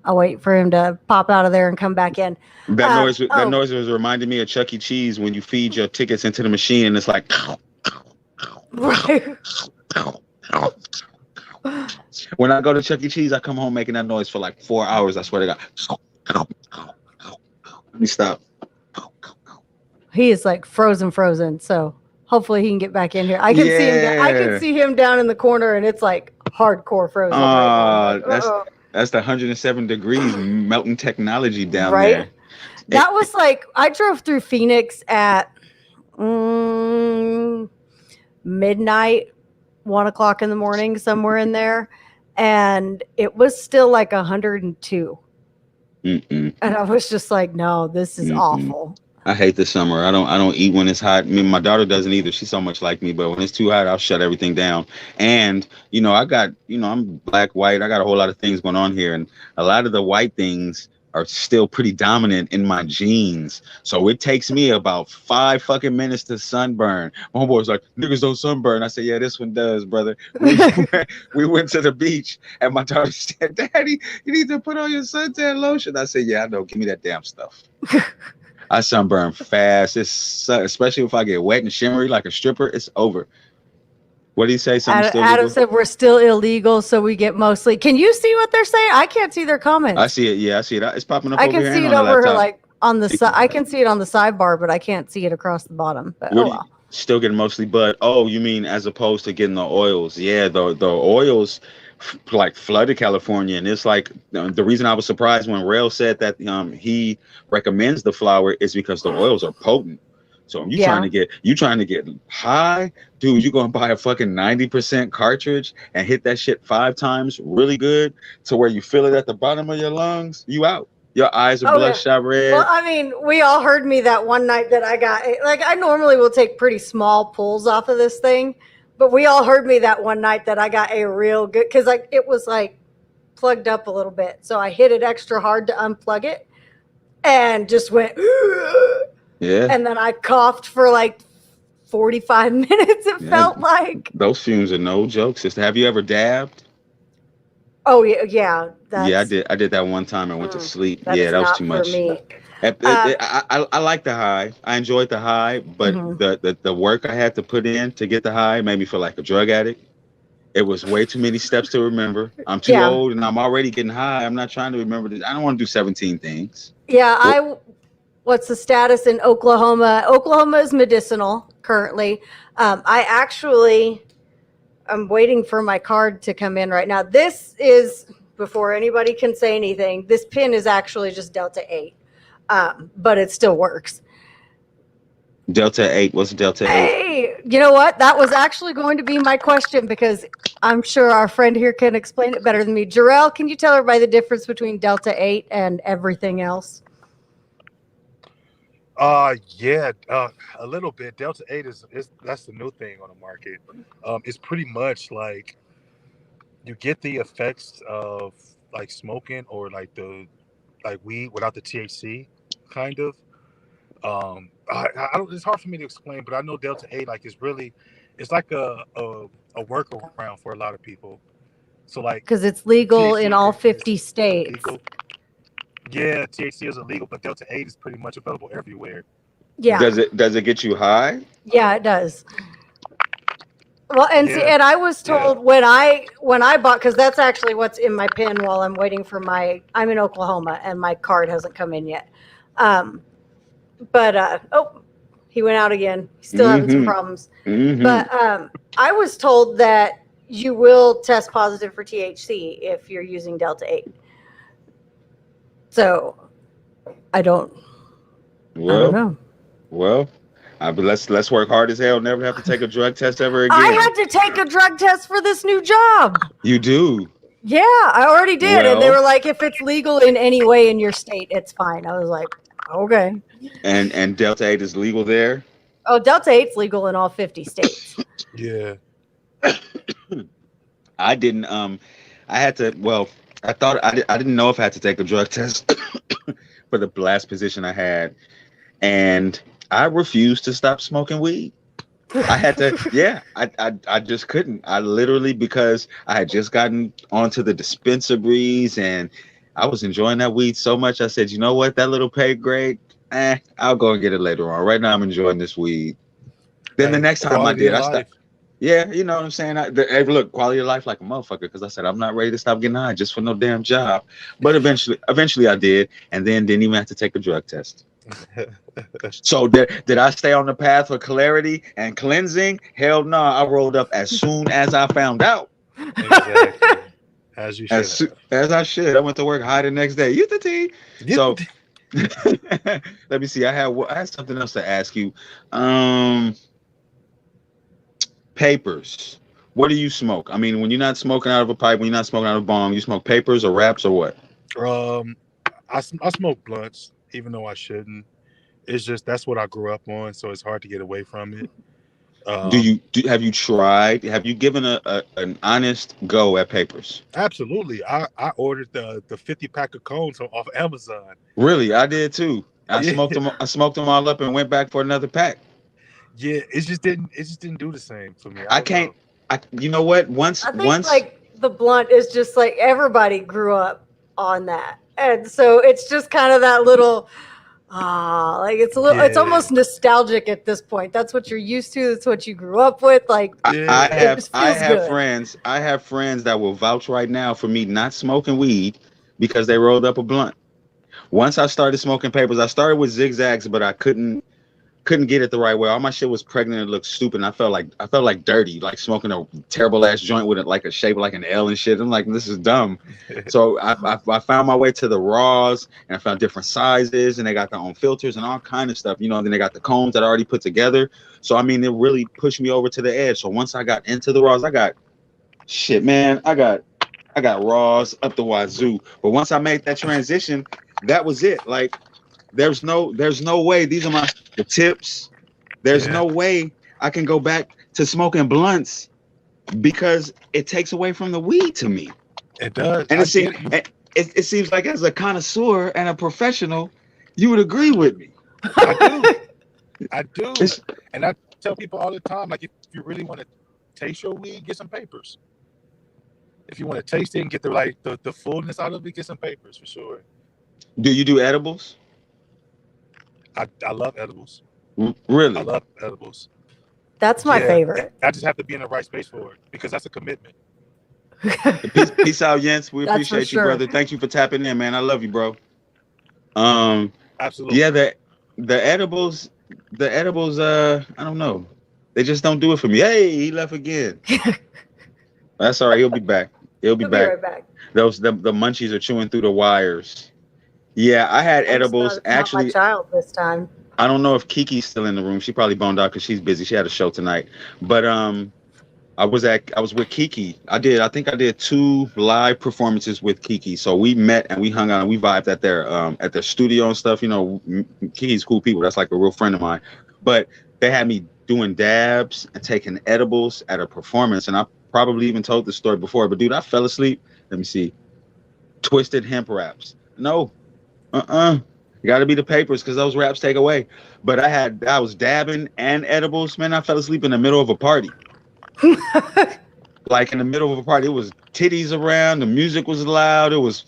I'll wait for him to pop out of there and come back in. That noise was reminding me of Chuck E. Cheese when you feed your tickets into the machine and it's like. Right. When I go to Chuck E. Cheese, I come home making that noise for like 4 hours. I swear to God. Let me stop. He is like frozen. So hopefully he can get back in here. I can see him. I can see him down in the corner, and it's like hardcore frozen. Right now. That's the 107 degrees melting technology down right? there. That was like, I drove through Phoenix at midnight, 1 o'clock in the morning, somewhere in there. And it was still like 102. And I was just like, no, this is awful. I hate the summer. I don't eat when it's hot. I mean, my daughter doesn't either. She's so much like me, but when it's too hot, I'll shut everything down. And, I'm black, white. I got a whole lot of things going on here. And a lot of the white things are still pretty dominant in my genes. So it takes me about 5 fucking minutes to sunburn. My homeboy's like, niggas don't sunburn. I said, yeah, this one does, brother. We went to the beach and my daughter said, Daddy, you need to put on your suntan lotion. I said, yeah, I know. Give me that damn stuff. I sunburn fast. Especially if I get wet and shimmery like a stripper, it's over. What do you say? Adam said we're still illegal, so we get mostly. Can you see what they're saying? I can't see their comments. I see it. Yeah, I see it. It's popping up. I can see it over here, like on the side. I can see it on the sidebar, but I can't see it across the bottom. But still getting mostly bud. Oh, you mean as opposed to getting the oils? Yeah, the oils like flooded California, and it's like the reason I was surprised when Rail said that he recommends the flour is because the oils are potent. So if you're trying to get high, dude, you're gonna buy a fucking 90% cartridge and hit that shit 5 times really good to where you feel it at the bottom of your lungs. You out. Your eyes are bloodshot red. Well, I mean, we all heard me that one night that I got. Like, I normally will take pretty small pulls off of this thing, But we all heard me that one night that I got a real good, because like it was like plugged up a little bit. So I hit it extra hard to unplug it and just went, Yeah. and then I coughed for like 45 minutes, it Yeah. felt like. Those fumes are no joke, sister. Have you ever dabbed? Oh, yeah. Yeah, I That's, did. I did that one time and went to sleep. that Yeah, is that was not too for much. me. I like the high. I enjoyed the high, but Mhm. the work I had to put in to get the high made me feel like a drug addict. It was way too many steps to remember. I'm too Yeah. old and I'm already getting high. I'm not trying to remember this. I don't want to do 17 things. Yeah, what's the status in Oklahoma? Oklahoma is medicinal currently. I'm waiting for my card to come in right now. This is, before anybody can say anything, this pin is actually just Delta 8, but it still works. Delta 8. What's Delta 8? Hey, you know what? That was actually going to be my question because I'm sure our friend here can explain it better than me. Jarrell, can you tell everybody the difference between Delta 8 and everything else? Yeah, a little bit. Delta 8 is that's the new thing on the market. It's pretty much like you get the effects of like smoking or like weed without the THC, kind of. I don't. It's hard for me to explain, but I know Delta 8 like is really, it's like a workaround for a lot of people. So like Because it's legal in all THC 50 is states. illegal. Yeah, THC is illegal, but Delta 8 is pretty much available everywhere. Yeah. Does it get you high? Yeah, it does. Well, and see, Yeah. and I was told when I bought, because that's actually what's in my pin while I'm waiting for I'm in Oklahoma and my card hasn't come in yet. But he went out again. He's still having some problems. Mhm. But I was told that you will test positive for THC if you're using Delta 8. So I don't Well, know. well, but let's work hard as hell. Never have to take a drug test ever again. I had to take a drug test for this new job. You do. Yeah, I already did. And they Well- were like, if it's legal in any way in your state, it's fine. I was like, okay. And Delta 8 is legal there. Oh, Delta 8's legal in all 50 states. Yeah. I didn't. I had to. Well, I thought I didn't know if I had to take a drug test for the last position I had, and I refused to stop smoking weed. I had to. Yeah, I just couldn't. I literally, because I had just gotten onto the dispenser breeze and I was enjoying that weed so much. I said, you know what, that little pay grade, I'll go and get it later on. Right now, I'm enjoying this weed. Then the next time I Quality did, of I stopped. life. Yeah, you know what I'm saying? Hey, look, quality of life like a motherfucker, because I said I'm not ready to stop getting high just for no damn job. But eventually I did, and then didn't even have to take a drug test. So did I stay on the path for clarity and cleansing? Hell no, I rolled up as soon as I found out. Exactly. As you should. As I should. I went to work high the next day. You the tea. So let me see. I had something else to ask you. Papers. What do you smoke? I mean, when you're not smoking out of a pipe, when you're not smoking out of a bong, you smoke papers or wraps or what? I smoke blunts, even though I shouldn't. It's just that's what I grew up on, so it's hard to get away from it. Have you tried? Have you given an honest go at papers? Absolutely. I ordered the 50 pack of cones off Amazon. Really, I did too. I smoked them all up and went back for another pack. Yeah, it just didn't do the same for me. I can't. You know what? Once like the blunt is just like everybody grew up on that, and so it's just kind of that little. Like it's a little, it's almost nostalgic at this point. That's what you're used to. It's what you grew up with. Like I have good. friends. I have friends that will vouch right now for me not smoking weed because they rolled up a blunt. Once I started smoking papers, I started with zigzags, but I couldn't get it the right way. All my shit was pregnant and looked stupid. And I felt like dirty, like smoking a terrible ass joint with it, like a shape like an L and shit. I'm like, this is dumb. So I found my way to the raws, and I found different sizes, and they got their own filters and all kind of stuff. You know, and then they got the cones that I already put together. So I mean, it really pushed me over to the edge. So once I got into the raws, I got raws up the wazoo. But once I made that transition, that was it. Like, there's no way. These are the tips. There's no way I can go back to smoking blunts because it takes away from the weed to me. It does. And I it seems get it. it seems like as a connoisseur and a professional, you would agree with me. I do. I do. It's, And I tell people all the time, like, if you really want to taste your weed, get some papers. If you want to taste it and get the fullness out of it, get some papers for sure. do you do edibles? I love edibles. Really? I love edibles. That's my Yeah, favorite. I just have to be in the right space for it because that's a commitment. Peace out, Jens. We That's for appreciate you, sure. brother. Thank you for tapping in, man. I love you, bro. Absolutely. Yeah, the edibles, I don't know. They just don't do it for me. Hey, he left again. That's all right. He'll be back. He'll be We'll be back. right back. The munchies are chewing through the wires. Yeah, I had edibles. It's not Actually, my child this time. I don't know if Kiki's still in the room. She probably boned out because she's busy. She had a show tonight. But I was with Kiki. I think I did 2 live performances with Kiki. So we met and we hung out and we vibed at their studio and stuff. You know, Kiki's cool people. That's like a real friend of mine. But they had me doing dabs and taking edibles at a performance. And I probably even told this story before. But dude, I fell asleep. Let me see. Twisted hemp wraps. No. You got to be the papers because those wraps take away. But I was dabbing and edibles. Man, I fell asleep in the middle of a party. Like in the middle of a party, it was titties around, the music was loud, it was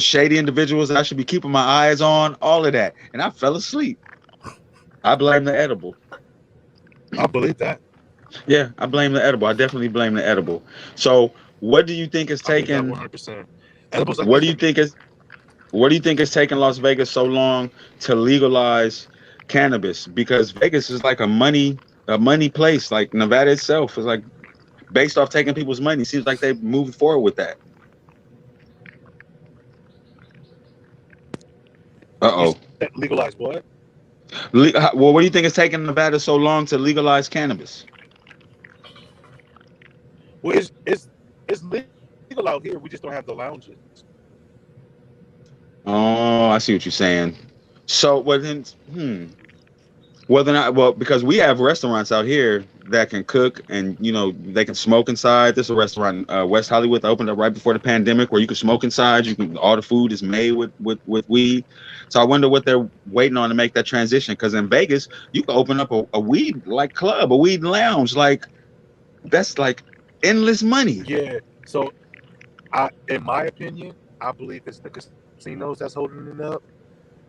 shady individuals that I should be keeping my eyes on, all of that, and I fell asleep. I blame the edible. I believe that. Yeah, I blame the edible. I definitely blame the edible. So, what do you think is taking? 100%. Edibles. What do you think is taking Las Vegas so long to legalize cannabis? Because Vegas is like a money place. Like Nevada itself is like based off taking people's money. Seems like they've moved forward with that. Legalize what? Well, what do you think is taking Nevada so long to legalize cannabis? Well, it's legal out here. We just don't have the lounges. Oh, I see what you're saying. So, well then, because we have restaurants out here that can cook and they can smoke inside. There's a restaurant in West Hollywood that opened up right before the pandemic where you can smoke inside. All the food is made with weed. So I wonder what they're waiting on to make that transition. Because in Vegas, you can open up a weed like club, a weed lounge, like that's like endless money. Yeah. So, in my opinion, I believe it's the casinos that's holding it up.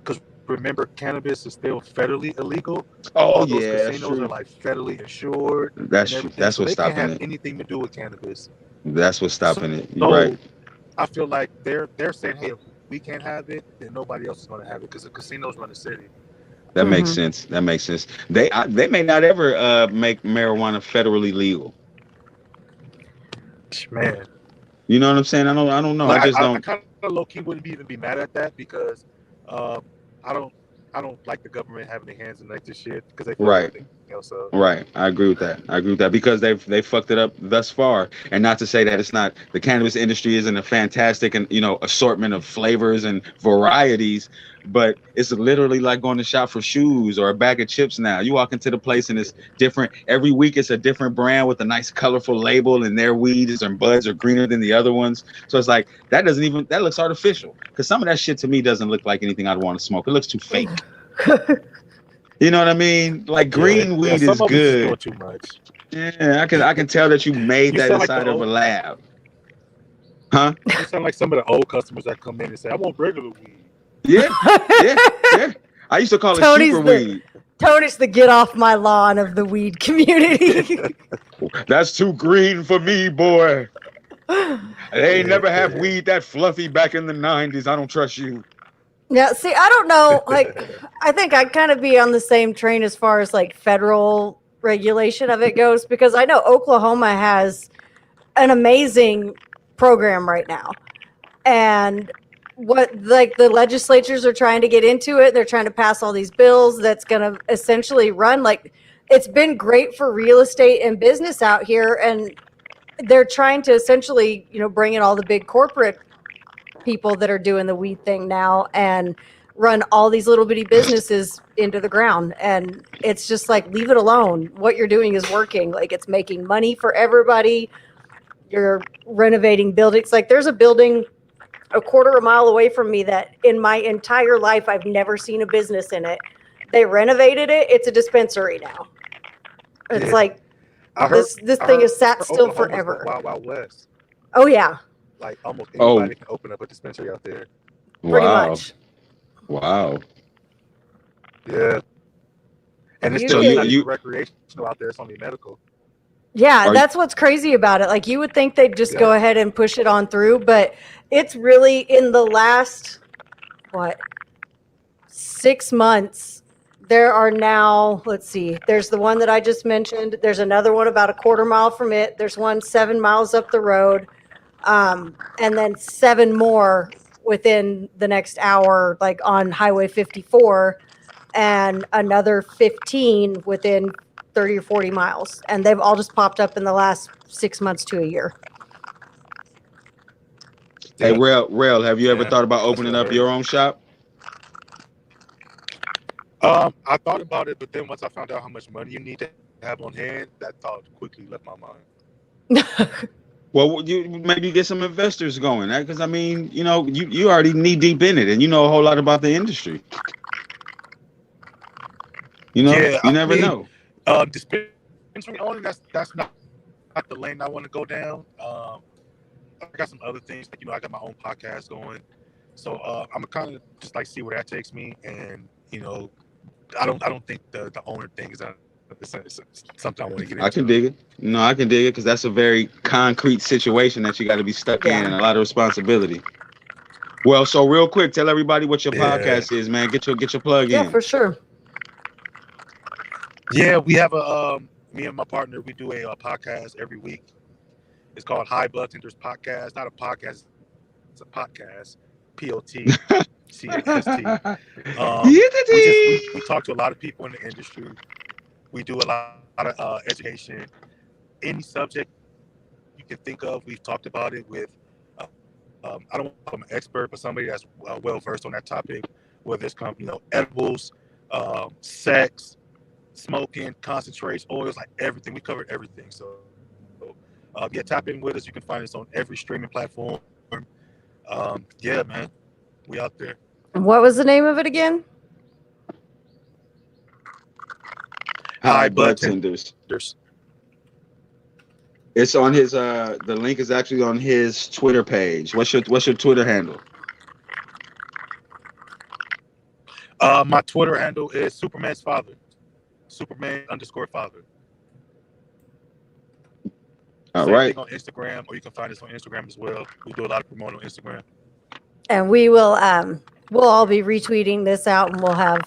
Because remember, cannabis is still federally illegal. Oh, all those yeah, casinos are like federally insured. That's so what's they stopping can't have it. anything to do with cannabis. That's what's stopping it. You're right. I feel like they're saying, hey, if we can't have it, then nobody else is going to have it because the casinos run the city. That makes sense. That makes sense. They may not ever make marijuana federally legal. Man, you know what I'm saying? I don't know. Like, I just don't. I kind of low key wouldn't even be mad at that because I don't like the government having their hands in like this shit because they Right. everything else up. Right. I agree with that because they fucked it up thus far. And not to say that it's not, the cannabis industry isn't a fantastic and assortment of flavors and varieties, but it's literally like going to shop for shoes or a bag of chips now. You walk into the place and it's different. Every week it's a different brand with a nice colorful label and their weeds and buds are greener than the other ones. So it's like that looks artificial because some of that shit to me doesn't look like anything I'd want to smoke. It looks too fake. You know what I mean? Like green weed is good. Too much. Yeah, I can tell that you made that inside of a lab. Huh? You sound like some of the old customers that come in and say, I want regular weed. Yeah. I used to call it super weed. Tony's the get off my lawn of the weed community. That's too green for me, boy. They ain't never have weed that fluffy back in the 90s. I don't trust you. Yeah, see, I don't know. Like, I think I'd kind of be on the same train as far as like federal regulation of it goes, because I know Oklahoma has an amazing program right now. And what like the legislatures are trying to get into it, they're trying to pass all these bills that's going to essentially run like it's been great for real estate and business out here. And they're trying to essentially, bring in all the big corporate people that are doing the weed thing now and run all these little bitty businesses into the ground. And it's just like, leave it alone. What you're doing is working. Like, it's making money for everybody. You're renovating buildings. Like, there's a building a quarter of a mile away from me that in my entire life I've never seen a business in it. They renovated it. It's a dispensary now. It's Yeah. like this thing is sat still Oklahoma's forever. the Wild Wild West. Oh yeah, Like almost anybody can open up a dispensary out there. pretty Wow. much. Wow. Yeah. And it's You still can- not even recreational out there. It's only medical. Yeah, Are- that's what's crazy about it. Like, you would think they'd just Yeah. go ahead and push it on through, but it's really in the last 6 months. There are now, let's see, there's the one that I just mentioned. There's another one about a quarter mile from it. There's one 7 miles up the road. And then 7 more within the next hour, like on Highway 54, and another 15 within 30 or 40 miles. And they've all just popped up in the last 6 months to a year. Hey, Yeah. Rail, have you ever Yeah, thought about that's opening what I up heard. your own shop? I thought about it, but then once I found out how much money you need to have on hand, that thought quickly left my mind. Well, you maybe get some investors going, because I mean, you already knee deep in it, and you know a whole lot about the industry. Yeah, You never know. Dispensary owning, that's not the lane I want to go down. I got some other things, like, I got my own podcast going, so I'm gonna kind of just like see where that takes me, and I don't think the owner thing is it's something I want to get into. I can dig it. No, I can dig it because that's a very concrete situation that you got to be stuck in, and a lot of responsibility. Well, so real quick, tell everybody what your podcast is, man. Get your plug in. Yeah, for sure. Yeah, we have me and my partner, we do a podcast every week. It's called High Blood Tenders Podcast. Not a podcast, it's a podcast. POTCAST. We talk to a lot of people in the industry. We do a lot of education. Any subject you can think of, we've talked about it with. I don't want to call an expert, but somebody that's well versed on that topic. Whether it's edibles, sex, smoking, concentrates, oils, like everything. We covered everything. So tap in with us. You can find us on every streaming platform. Yeah, man, we out there. What was the name of it again? High Blood Tenders. It's on his. The link is actually on his Twitter page. What's your Twitter handle? My Twitter handle is Superman's Father. Superman_father. All Same right. thing on Instagram, or you can find us on Instagram as well. We do a lot of promoting on Instagram. And we will we'll all be retweeting this out, and we'll have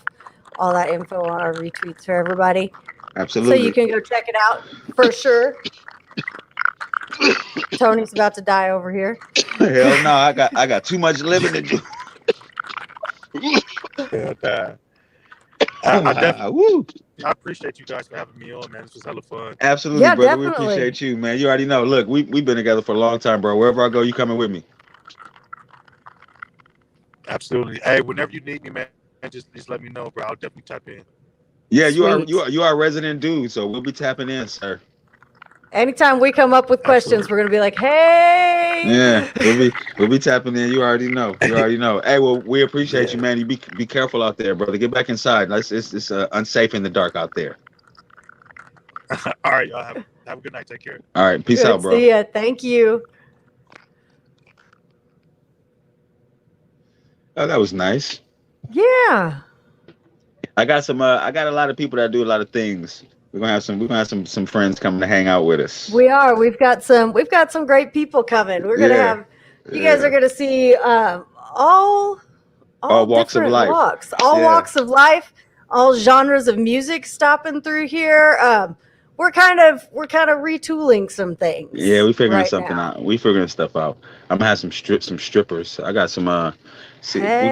all that info on our retweets for everybody. Absolutely. So you can go check it out for sure. Tony's about to die over here. Hell no, I got too much living to do. Yeah, I appreciate you guys for having me on, man. This was hella fun. Absolutely, Yeah, brother. definitely. We appreciate you, man. You already know. Look, we've been together for a long time, bro. Wherever I go, you coming with me. Absolutely. Hey, whenever you need me, man, just let me know, bro. I'll definitely tap in. Yeah, Sweet. you are a resident dude, so we'll be tapping in, sir. Anytime we come up with questions, we're gonna be like, "Hey." Yeah, we'll be tapping in. You already know. Hey, well, we appreciate you, man. You be careful out there, brother. Get back inside. It's unsafe in the dark out there. All right, y'all have a good night. Take care. All right, peace out, bro. See ya. Thank you. Oh, that was nice. Yeah. I got a lot of people that do a lot of things. We're gonna have some friends coming to hang out with us. We are. We've got some great people coming. We're gonna have you guys are gonna see all walks of different life. Walks of life, all genres of music stopping through here. We're kind of retooling some things. Yeah, we figuring right something now. out. We figuring stuff out. I'm gonna have some strippers. I got some we're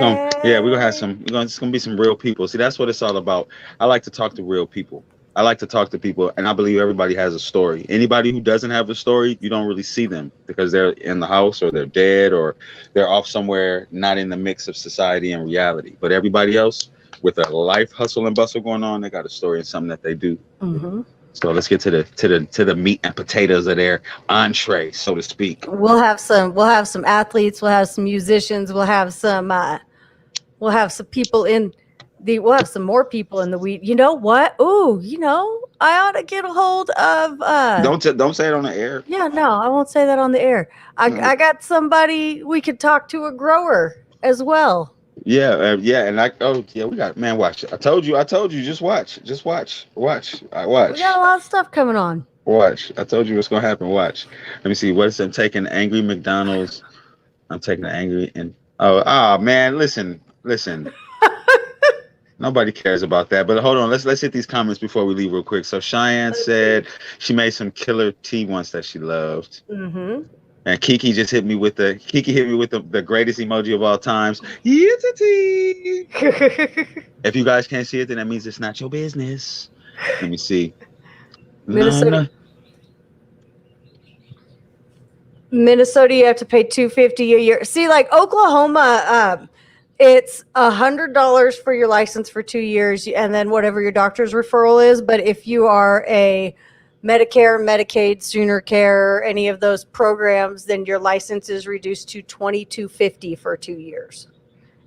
gonna have some it's gonna be some real people. See, that's what it's all about. I like to talk to real people. I like to talk to people, and I believe everybody has a story. Anybody who doesn't have a story, you don't really see them because they're in the house or they're dead or they're off somewhere, not in the mix of society and reality. But everybody else with a life hustle and bustle going on, they got a story and something that they do. Mm-hmm. So let's get to the meat and potatoes of their entree, so to speak. We'll have some athletes, we'll have some musicians, we'll have some people in we'll have some more people in the weed. You know what? Ooh, I ought to get a hold of Don't say it on the air. yeah, no, I won't say that on the air. I got somebody we could talk to, a grower as well. Yeah, we got, man. Watch. I told you. Just watch. Watch. I watch. We got a lot of stuff coming on. Watch. I told you what's gonna happen. Watch. Let me see. What is it? I'm taking angry McDonald's. I'm taking the angry and man. Listen. Nobody cares about that. But hold on. Let's hit these comments before we leave real quick. So Cheyenne said she made some killer tea once that she loved. Mm-hmm. And Kiki hit me with the greatest emoji of all times. Tea. If you guys can't see it, then that means it's not your business. Let me see. Minnesota, you have to pay $250 a year. See, like Oklahoma, it's $100 for your license for 2 years, and then whatever your doctor's referral is. But if you are a Medicare, Medicaid, Sooner Care, any of those programs, then your license is reduced to $22.50 for 2 years.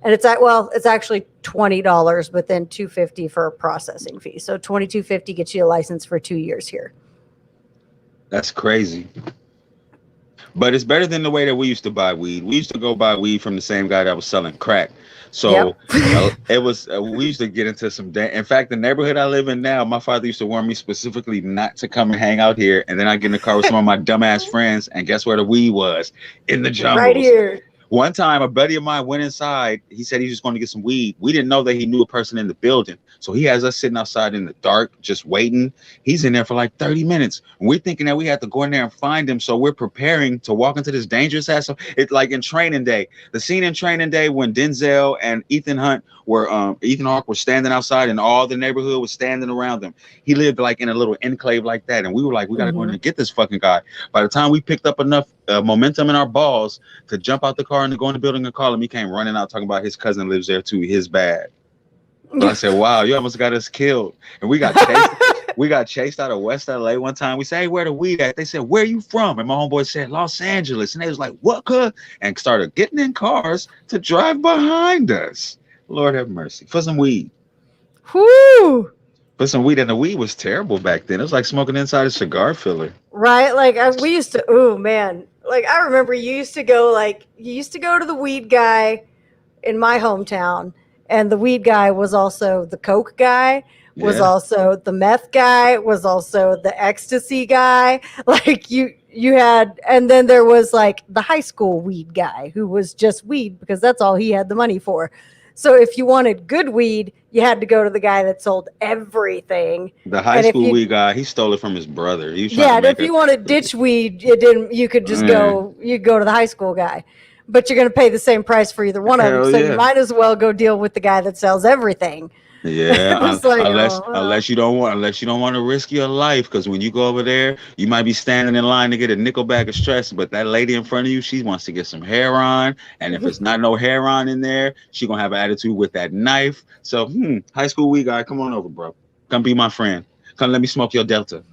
And it's actually $20, but then $250 for a processing fee. So $22.50 gets you a license for 2 years here. That's crazy. But it's better than the way that we used to buy weed. We used to go buy weed from the same guy that was selling crack. So it was, we used to get into some, in fact, the neighborhood I live in now, my father used to warn me specifically not to come and hang out here. And then I get in the car with some of my dumbass friends, and guess where the weed was? In the jungles. Right here. One time, a buddy of mine went inside. He said he was going to get some weed. We didn't know that he knew a person in the building. So he has us sitting outside in the dark, just waiting. He's in there for like 30 minutes. And we're thinking that we have to go in there and find him. So we're preparing to walk into this dangerous ass. So it's like in Training Day, the scene in Training Day when Denzel and Ethan Hawke were standing outside and all the neighborhood was standing around them. He lived like in a little enclave like that. And we were like, we got to go in and get this fucking guy. By the time we picked up enough momentum in our balls to jump out the car and to go in the building and call him, he came running out talking about his cousin lives there too. His bad. So I said, wow, you almost got us killed. And we got chased out of West LA one time. We said, hey, where the weed at? They said, where are you from? And my homeboy said, Los Angeles. And they was like, what, cuz? And started getting in cars to drive behind us. Lord have mercy. For some weed. Whoo! For some weed. And the weed was terrible back then. It was like smoking inside a cigar filler. Right? Like we used to, oh man. Like I remember you used to go to the weed guy in my hometown. And the weed guy was also the coke guy, was also the meth guy, was also the ecstasy guy. Like you had, and then there was like the high school weed guy who was just weed because that's all he had the money for. So if you wanted good weed, you had to go to the guy that sold everything. The high school weed guy, he stole it from his brother. If you wanted ditch weed, you could just go to the high school guy. But you're going to pay the same price for either one of them. So you might as well go deal with the guy that sells everything. Yeah, unless you don't want to risk your life, because when you go over there, you might be standing in line to get a nickel bag of stress, but that lady in front of you, she wants to get some hair on, and if it's not no hair on in there, she gonna have an attitude with that knife. So, high school weed guy, come on over, bro. Come be my friend. Come let me smoke your Delta.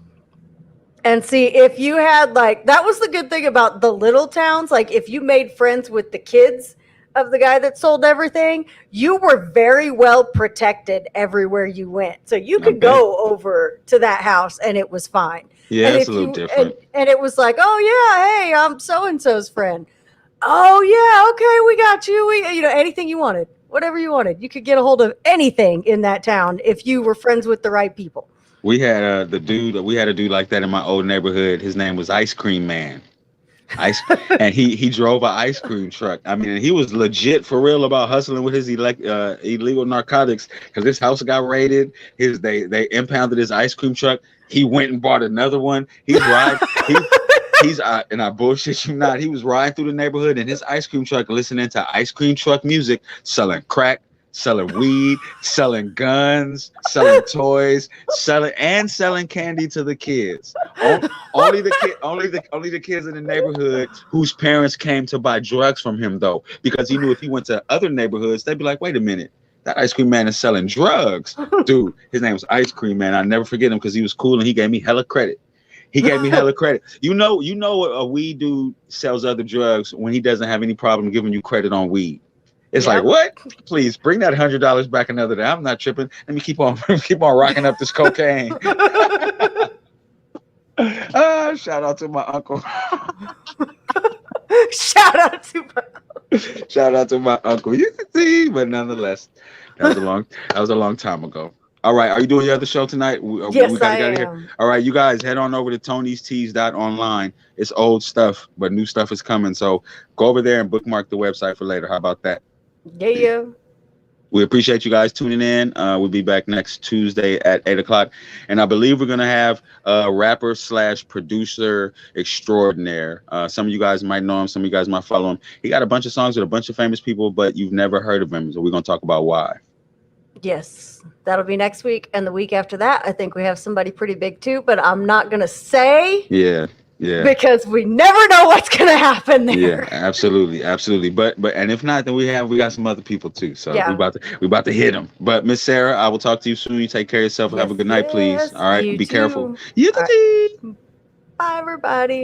And see, if you had that was the good thing about the little towns. Like if you made friends with the kids of the guy that sold everything, you were very well protected everywhere you went. So you could go over to that house and it was fine. Yeah, and it's a little different. And it was like, oh yeah, hey, I'm so-and-so's friend. Oh yeah, okay, we got you. Anything you wanted, whatever you wanted. You could get a hold of anything in that town if you were friends with the right people. We had a dude like that in my old neighborhood. His name was Ice Cream Man. And he drove an ice cream truck. I mean, he was legit for real about hustling with his illegal narcotics, because this house got raided. They impounded his ice cream truck. He went and bought another one. He's and I bullshit you not. He was riding through the neighborhood in his ice cream truck, listening to ice cream truck music, selling crack, selling weed, selling guns, selling toys, selling candy to the kids. Only the kids in the neighborhood whose parents came to buy drugs from him, though, because he knew if he went to other neighborhoods, they'd be like, wait a minute, that ice cream man is selling drugs. Dude, his name was Ice Cream Man. I'll never forget him because he was cool and he gave me hella credit. He gave me hella credit. You know a weed dude sells other drugs when he doesn't have any problem giving you credit on weed. It's like, what? Please bring that $100 back another day. I'm not tripping. Let me keep on rocking up this cocaine. Shout out to my uncle. Shout out to my uncle. You can see, but nonetheless, that was a long time ago. All right, are you doing your other show tonight? Yes, we gotta I get out am. of here. All right, you guys head on over to Tony'sTees.online. It's old stuff, but new stuff is coming. So go over there and bookmark the website for later. How about that? Yeah. We appreciate you guys tuning in. We'll be back next Tuesday at 8:00. And I believe we're going to have a rapper / producer extraordinaire. Some of you guys might know him. Some of you guys might follow him. He got a bunch of songs with a bunch of famous people, but you've never heard of him. So we're going to talk about why. Yes, that'll be next week. And the week after that, I think we have somebody pretty big too, but I'm not going to say. Yeah. Because we never know what's going to happen there. Yeah, absolutely. But and if not, then we got some other people too. So we about to hit them. But Miss Sarah, I will talk to you soon. You take care of yourself. Have a good night, please. All right. You Be too. careful. You All right. Bye, everybody.